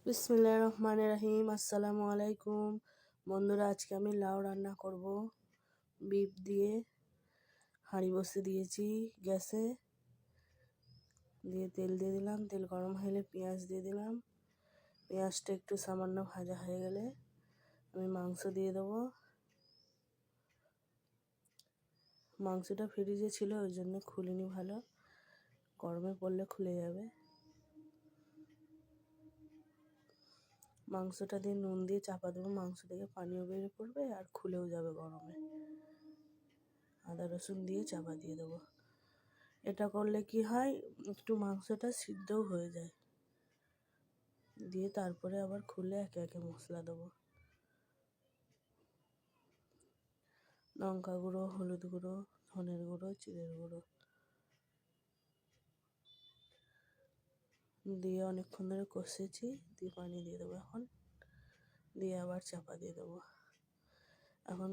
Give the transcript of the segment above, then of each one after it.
বিসমিল্লাহির রহমানির রহিম। আসসালামু আলাইকুম বন্ধুরা, আজকে আমি লাউ রান্না করব। বিফ দিয়ে হাঁড়ি বসিয়ে দিয়েছি গ্যাসে, দিয়ে তেল দিয়ে দিলাম। তেল গরম হলে পেঁয়াজ দিয়ে দিলাম। পেঁয়াজটা একটু সামান্য ভাজা হয়ে গেলে আমি মাংস দিয়ে দেবো। মাংসটা ফ্রিজে ছিল, ওই জন্য খুলিনি, ভালো গরমে পড়লে খুলে যাবে। মাংসটা দিয়ে নুন দিয়ে চাপা দেবো, মাংস থেকে পানিও বেরিয়ে পড়বে আর খুলেও যাবে গরমে। আদা রসুন দিয়ে চাপা দিয়ে দেবো। এটা করলে কি হয়, একটু মাংসটা সিদ্ধও হয়ে যায়। দিয়ে তারপরে আবার খুলে একে একে মশলা দেবো। লঙ্কা গুঁড়ো, হলুদ গুঁড়ো, ধনের গুঁড়ো, জিরের গুঁড়ো দিয়ে অনেকক্ষণ ধরে কষেছি। দিয়ে পানি দিয়ে দেবো এখন, দিয়ে আবার চাপা দিয়ে দেবো। এখন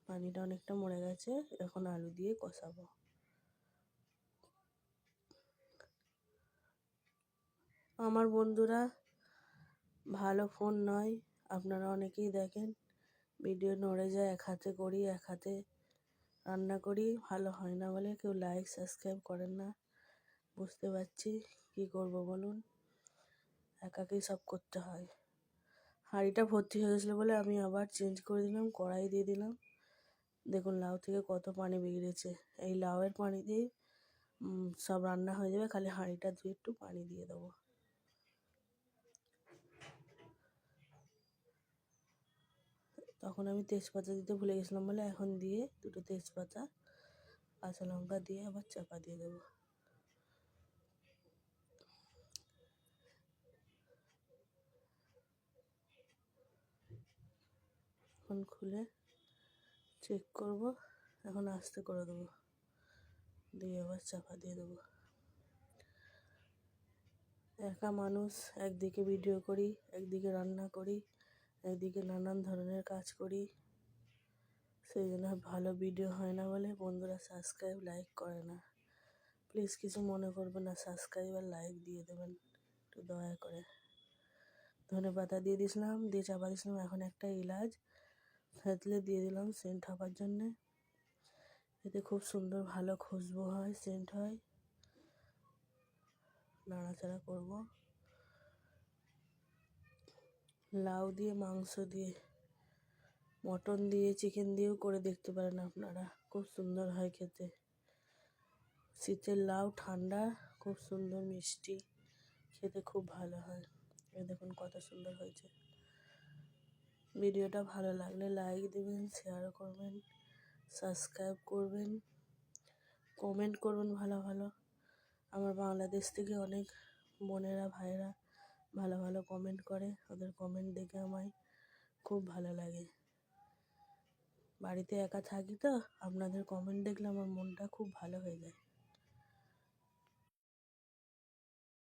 পানিটা অনেকটা মরে গেছে, এখন আলু দিয়ে কষাবো। আমার বন্ধুরা, ভালো ফোন নয়, আপনারা অনেকেই দেখেন ভিডিও নড়ে যায়, এক হাতে করি এক হাতে রান্না করি, ভালো হয় না বলে কেউ লাইক সাবস্ক্রাইব করেন না। বুঝতে পারছি, কী করব বলুন, একাকেই সব করতে হয়। হাঁড়িটা ভর্তি হয়ে গেছিলো বলে আমি আবার চেঞ্জ করে দিলাম, কড়াই দিয়ে দিলাম। দেখুন লাউ থেকে কত পানি বেরিয়েছে। এই লাউয়ের পানি দিয়েই সব রান্না হয়ে যাবে, খালি হাঁড়িটা ধুয়ে একটু পানি দিয়ে দেবো। তখন আমি তেজপাতা দিতে ভুলে গেছিলাম বলে এখন দিয়ে দুটো তেজপাতা, কাঁচা লঙ্কা দিয়ে আবার চাপা দিয়ে দেবো। এখন খুলে চেক করব, এখন আস্তে করে দেবো, দিয়ে আবার চাপা দিয়ে দেবো। একা মানুষ, একদিকে ভিডিও করি, একদিকে রান্না করি, একদিকে নানান ধরনের কাজ করি, সেই জন্য ভালো ভিডিও হয় না বলে বন্ধুরা সাবস্ক্রাইব লাইক করে না। প্লিজ কিছু মনে করবেন না, সাবস্ক্রাইব আর লাইক দিয়ে দেবেন একটু দয়া করে। ধনেপাতা দিয়ে দিয়েছিলাম, দিয়ে চাপা দিয়েছিলাম। এখন একটা এলাচ থেতলে দিয়ে দিলাম সেন্ট হবার জন্যে, এতে খুব সুন্দর ভালো খুশবু হয়, সেন্ট হয়। নাড়াচাড়া করব। লাউ দিয়ে, মাংস দিয়ে, মটন দিয়ে, চিকেন দিয়েও করে দেখতে পারেন আপনারা, খুব সুন্দর হয় খেতে। শীতের লাউ ঠান্ডা, খুব সুন্দর মিষ্টি, খেতে খুব ভালো হয়। এই দেখুন কত সুন্দর হয়েছে। ভিডিওটা ভালো লাগলে লাইক দেবেন, শেয়ার করবেন, সাবস্ক্রাইব করবেন, কমেন্ট করবেন ভালো ভালো। আমার বাংলাদেশ থেকে অনেক বোনেরা ভাইয়েরা ভালো ভালো কমেন্ট করে, ওদের কমেন্ট দেখে আমায় খুব ভালো লাগে। বাড়িতে একা থাকি তো, আপনাদের কমেন্ট দেখলে আমার মনটা খুব ভালো হয়ে যায়।